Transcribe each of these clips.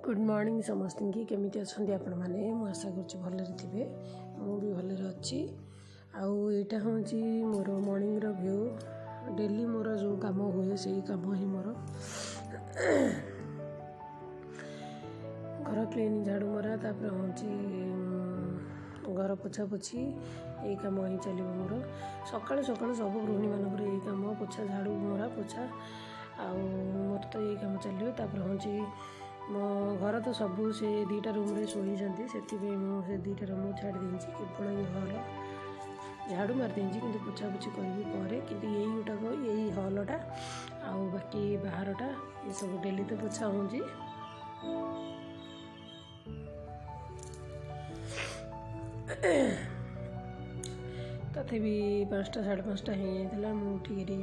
Good morning समस्त की केमी अच्छा आपण मैंने आशा कर भलरे थे मुझे भलरे अच्छी आईटा हूँ मोर मॉर्निंग रो व्यू डेली मोर जो कम हुए से कम ही मोर घर क्लीन झाड़ू मरा तापर हूँ घर पोछा पोछी यही कम ही चलो मोर सका सका सब गृहिणी मानक यही कम पोछा झाड़ू मरा पोछा मोर तो यही कम चलो तापर हूँ मो घर तो सबू से दीटा रूम रे शोई से मुझे दीटा रूम छाड़ दी केवल ये हल झाड़ू मार दी कि पोछापोछी करी कि यही गुटाक यही हलटा आउ बाकी बाहरटा ये सब डेली तो पोछा हूँ तथापि 5टा 5:30 हो जाता मुझे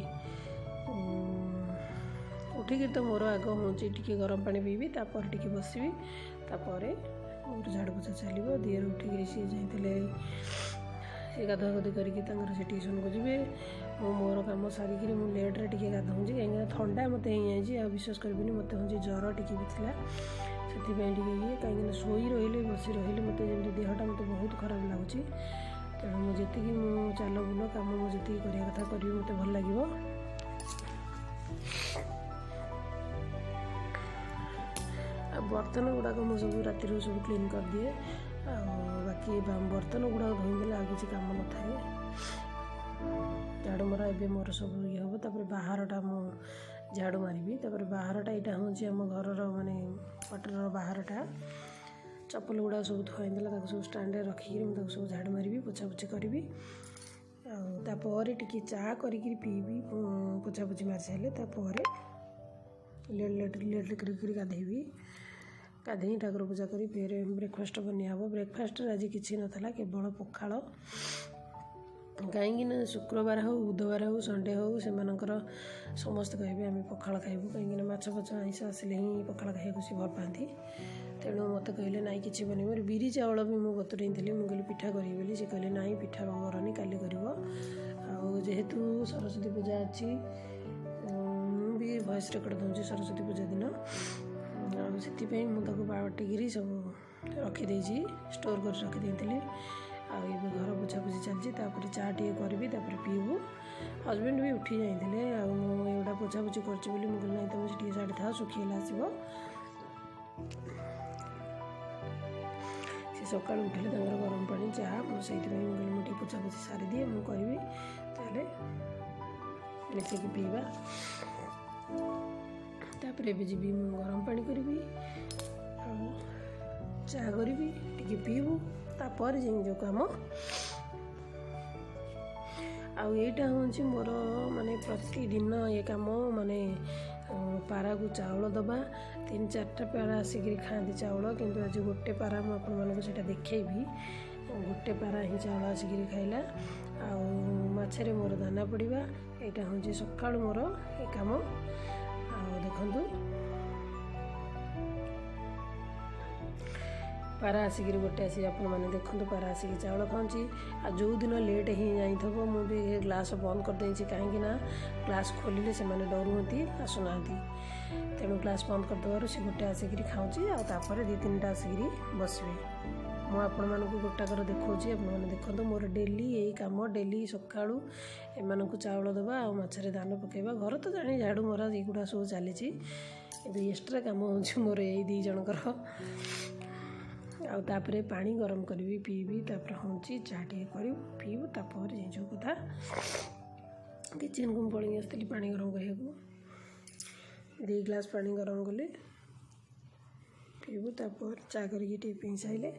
उठिक तो मोर आग हूँ टी गरम पानी पीबी तापर टी बसबी तापर मोर झाड़ू पोछा चलो दिहर उठिक सी जाते सी गाधा गाधी करके से ट्यूशन को जी मोर कम सारिक लेट्रे टी गाधौँ कहीं थंडा मत आ विश्वास करें मत हूँ ज्वर टी भी था से ये कहीं शोई रही बस रही मत जमी देहटा मत बहुत खराब लगुच तेणु मुझे चल बुल कम मुझे करने कथा करी मत भल लगे बर्तन गुड़ाक मुझे सब राति सब क्लीन कर दिए बाकी बर्तन गुड़ाक धोईदेले आ किसी कम न थाए झाड़ू मरा ए मोर सब ये हम तापर बाहरटा मु झाड़ू मारि तापर बाहरटा यहाँ हूँ आम घर माने क्वार्टर बाहरटा चप्पल गुड़ा सब थोदेला सब स्टाण्ड रखिक सब झाड़ू मारि पोछापोछी करी तापर टी चा करी पीबी पोछापोछी मारी सारे लेट कर गाधेबी गाधे ठाकुर पूजा करी फिर ब्रेकफास्ट बनिया हम ब्रेकफास्ट आज किसी नाला केवल पखाड़ कहीं शुक्रवार हो बुधवार हो संडे हो से समस्त कहे आम पखाड़ खाइबू कहीं माछ फाछ आइस आसिले ही पखाड़ खाइबा से भल पाती तेणु मत कहले ना कि बनइब बिरी चाउल भी मुझे बतुरई मुझे कहली पिठा करी बोली से कहले ना पिठा करनी काली कर जेहेतु सरस्वती पूजा अच्छी भी वॉइस रेकर्ड दूसरी सरस्वती पूजा दिन से मुझे बाटिकी सब रखीदे स्टोर कर रखी आए घर पोछापोछी चलती चा टे करी पीबू हजबैंड भी उठी जाते आउटा पोछापोछी कर मुझे तुम से छाड़ी था सुखीला आसो सी सका उठिले गरम पानी चा मुझे मुझे पोछापोछी सारी दिए मुझे करी ताले मिसेक पीवा तापर ए जी गरम पानी करी चा करी टी पीबू तापर जो कम आईटा हूँ मोर माने प्रतिदिन ये कम माने पारा को चाउल दबा 3-4टा पारा आसिक खाती चाउल किंतु आज गोटे पारा मुझे देखेबी गोटे पारा ही चाउल आसिक खाइला आछे मोर दाना पड़ा यहाँ हूँ सका मोर ये कम देखु पारा आसिक गोटे आसी आपने देखते पारा आसिक चाउल खाऊँगी आ जो दिन लेट ही जाइए मुझे ग्लास बंद करदे कहीं ग्लास खोलिले से डरुँगी आसुना तेणु ग्लास बंद करदेवर से गोटे आसिक खाऊँगी आपर 2-3टा आसिक बसबी मुझे गोटाकर देखा आपने देखो मोर डेली यही कम डेली सका एम चाउल दबा आछरे दान पकेबा घर तो जानी झाड़ू मरा युवा सब चली एक्सट्रा कम हो मोर यही 2 जनकर आउे पानी गरम करी पीबी तापर हूँ चा टे कर पीबू तापर जो कथा किचन को पड़ी आसती पानी गरम करने 2 ग्लास पानी गरम कले पीबू तापर चा करके पी सारे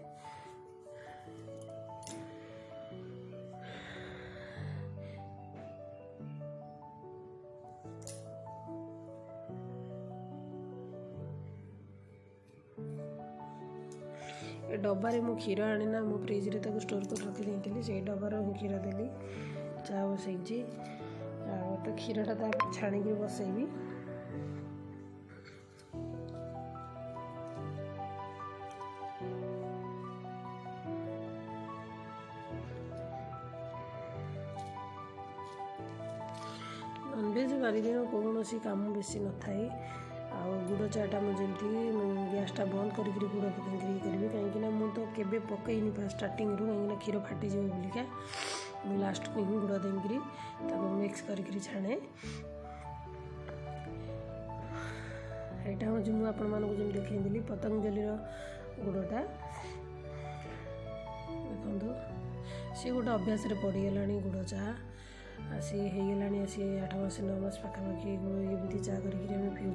डबारे मु क्षीर आनी ना मो फ्रिज रे ताको स्टोर कर रखी से डबार क्षीर देली चा बसई तो क्षीरटा छाणिक बसैबी नॉनवेज बारी दिन कौन कम बेसी न थाए गुड़ चाटा मुझे गैसटा बंद करके गुड़ पकई करी कहीं मुझे केवे पकईनी स्टार्टिंग रू कहीं क्षीर फाटीज बोलिका मुझे लास्ट को ही गुड़ देकरी मिक्स करके छाणे। यहाँ हूँ मुझे आपको देखी पतंजलि गुड़टा देखो सी गोटे अभ्यास पड़गला गुड़ चाह सी होगा सी 8 मास 9 मास पाखापाखि एमती चा करके पीऊँ।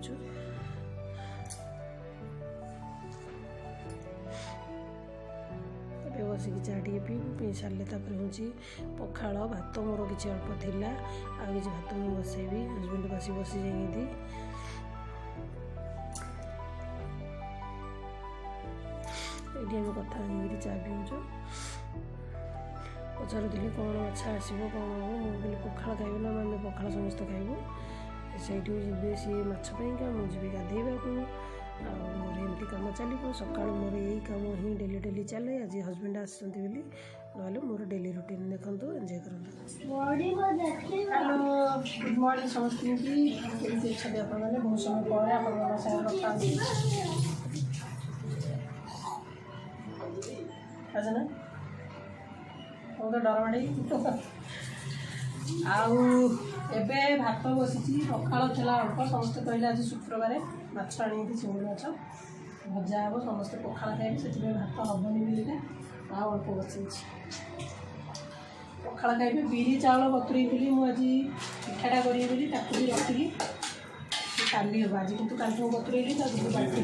बसिक चा टे पी सारे हूँ पखाड़ भात मोर कि अल्प थिला आ कि भात मुझे बसैबी हजबैंड बसी बसी जाइए ये आम कथा चा पीऊँ। पचारूली कौन अच्छा आसो कौन हम मुझे पखाड़ खाइबे ना आम पखाड़ समस्त खाइबू से जी सी माछपाइका मुझे गाधेबा को मोर एमती कम चलो सका मोर यही कम ही डेली डेली चले आज हजबैंड आसती ना मोर डेली रुटीन देखो एंजॉय करूँ। हेलो गुड मॉर्निंग समस्त की अच्छा आपने बहुत समय पर आज ना तो डर माड़ी आबे भात बसी पखाड़ था अल्प समस्ते कहले आज शुक्रवार माछ आनी चिंगुड़ी माछ भजा हे समस्ते पखाड़ खाइबे से भात हेनी बोलिका अल्प बसई पखाड़ खाइबे। बिरी चाउल बतुरी मुझे पिठाटा करी भी रखी काली हम आज कि काली बतुरैली बाटी बाटी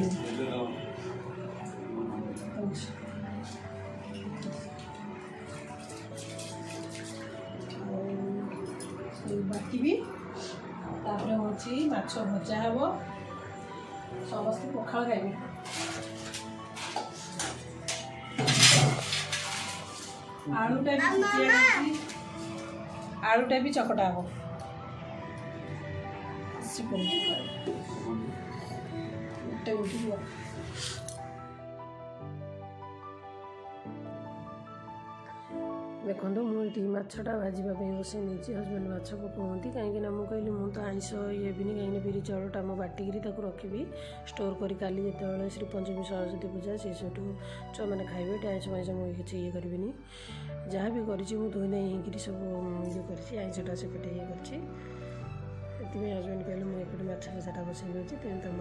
हूँ माछ भजा हे समस्त पखाड़ खाइबे। आलूटा भी चकटा हे देखो मुझे माछटा भाजवाई बसई नहीं हजबैंड माछ को कहती कहीं मुझे मुझे तो आइंस ये भी कहीं बिरी चाउलटा मुझे बाटिकी रखी स्टोर करी काली जो श्री पंचमी सरस्वती पूजा से छुआ मैंने खाइबे आइंस माइंस मुझे किसी ये करी जहाँ भी करी धोई नहीं सब ये कर आइंसटा से पेटे ये कर हजबैंड कहले मुझे एपटे माछ भजाटा बसई दूसरी तेज तुम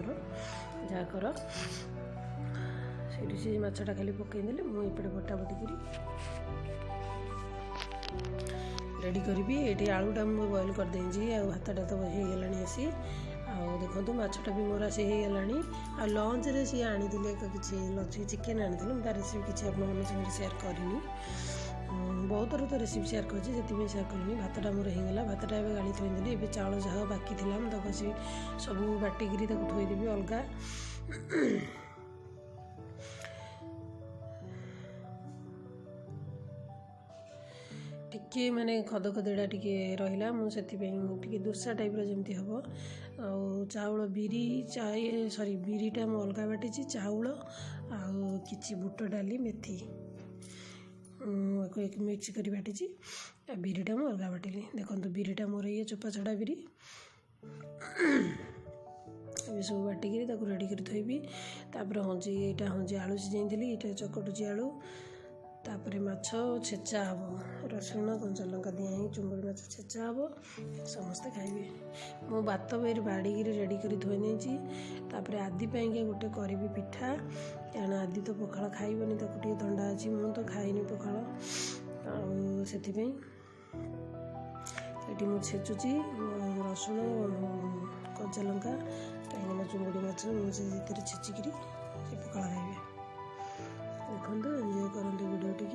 जहाँ कर से माछटा खाली पकईदे मुझे बटा बटिकी रेडी करी ये आलूटा मुझे बॉयल कर देजी भातटा तो होगला आसी देखो माछटा भी मोर आसी होगला आ लंच रे सी आनी किसी लंच चिकेन आनी तार रेसिपी किसी आप सेयार करनी बहुत थर तो रेसिपी सेयार कर सेयार करी भातटा मोर होगला भातटा गाड़ी थोदेली ए चाउल जहाँ बाकी थी मुझे सब बाटिकी थोदेवी अलग टिके माने खद खदेड़ा टिके रहिला मुझे दोसा टाइप जमी हम चाउल बिरी सॉरी बिरीटा मु अलग बाटी चाउल आछि बुट डाली मेथी एक मिक्स कर बाटी बिरीटा मु अलग बाटिली देखो बिरीटा मोर ये चोपा छड़ा बिरी सब बाटिकी रेडी कर थोबी हूँ यहाँ हूँ आलू सिझाई ये चकटुची आलू तापर माछ छेचा हम रसुण कंचा लंका दिया चुंबड़ी माछ छेचा हम समस्ते खाइबे। मो भात बेर बाड़ी रेडी कर थोई नहीं आदि गोटे करी पिठा क्या आदि तो पखाड़ खाइबनी टे थंडा अच्छी मु तो खाइनी पखाड़ से मुझे छेचुची रसुण कंचा लंका कहीं चुंबड़ी माछ मुझे छेचिकी पखाड़ खाइबे। देखो एंजॉय करते वीडियो टी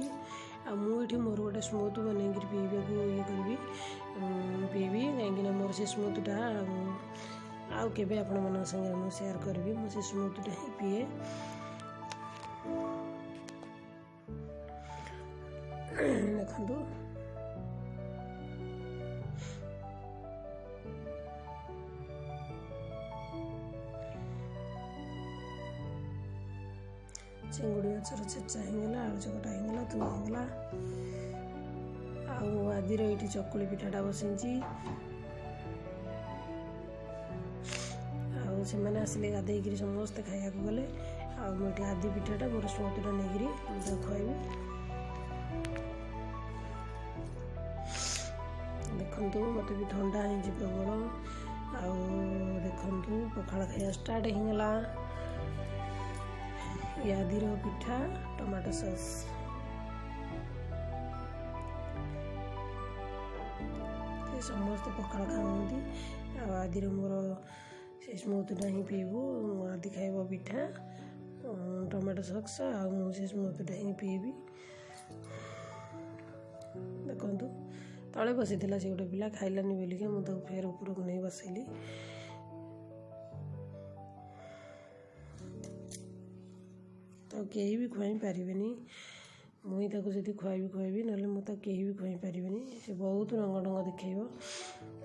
मुझे मोर गोटे स्मूथ बनई पीवा को ये करी पीबी कहीं मोर से स्मूथटा आउ के आपण संगे मुझे सेयार करी मुझे स्मूथटा ही पीए देखो चिंगुड़ी माछर छेचा होगला आलू चकटा होगला तू होगला आदिर ये चकुली पिठाटा बसई ସେମାନେ ଆସିଲେ ଗାଧେଇକିରି ସମସ୍ତେ ଖାଇବାକୁ ଗଲେ। ଆଉ ମୁଁ ଏଠି ଆଦି ପିଠାଟା ମୋର ସ୍ମୃତିଟା ନେଇକିରି ମୁଁ ତାକୁ ଖୁଆଇବି। ଦେଖନ୍ତୁ ମୋତେ ବି ଥଣ୍ଡା ହେଇଛି ପ୍ରବଳ। ଆଉ ଦେଖନ୍ତୁ ପଖାଳ ଖାଇବା ଷ୍ଟାର୍ଟ ହେଇଗଲା। ଆଦିର ପିଠା ଟମାଟୋ ସସ୍। ସମସ୍ତେ ପଖାଳ ଖାଉଛନ୍ତି। ଆଉ ଆଦିର ମୋର ସେ ସ୍ମୁଥ୍ଟା ହିଁ ପିଇବୁ। ଆଦି ଖାଇବ ପିଠା ଟମାଟୋ ସସ୍, ଆଉ ମୁଁ ସେ ସ୍ମୁଥ୍ଟା ହିଁ ପିଇବି। ଦେଖନ୍ତୁ ତଳେ ବସିଥିଲା ସେ ଗୋଟେ ପିଲା, ଖାଇଲାନି ବୋଲିକା ମୁଁ ତାକୁ ଫେର ଉପରକୁ ନେଇ ବସେଇଲି। ତାକୁ କେହି ବି ଖୁଆଇ ପାରିବେନି। ମୁଁ ହିଁ ତାକୁ ଯଦି ଖୁଆଇବି ନହେଲେ ମୁଁ ତାକୁ କେହି ବି ଖୁଆଇ ପାରିବେନି। ସେ ବହୁତ ରଙ୍ଗ ଦେଖାଇବ।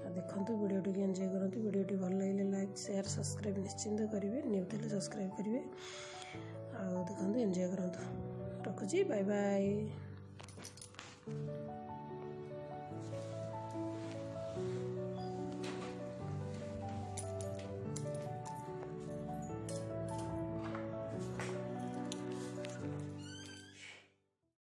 ଆଉ ଦେଖନ୍ତୁ ଭିଡ଼ିଓଟିକୁ ଏନ୍ଜୟ କରନ୍ତୁ। ଭିଡ଼ିଓଟି ଭଲ ଲାଗିଲେ ଲାଇକ୍ ସେୟାର ସବସ୍କ୍ରାଇବ୍ ନିଶ୍ଚିନ୍ତ କରିବେ। ନ୍ୟୁ ଥିଲେ ସବସ୍କ୍ରାଇବ୍ କରିବେ। ଆଉ ଦେଖନ୍ତୁ ଏନ୍ଜୟ କରନ୍ତୁ। ରଖୁଛି, ବାଏ ବାଏ।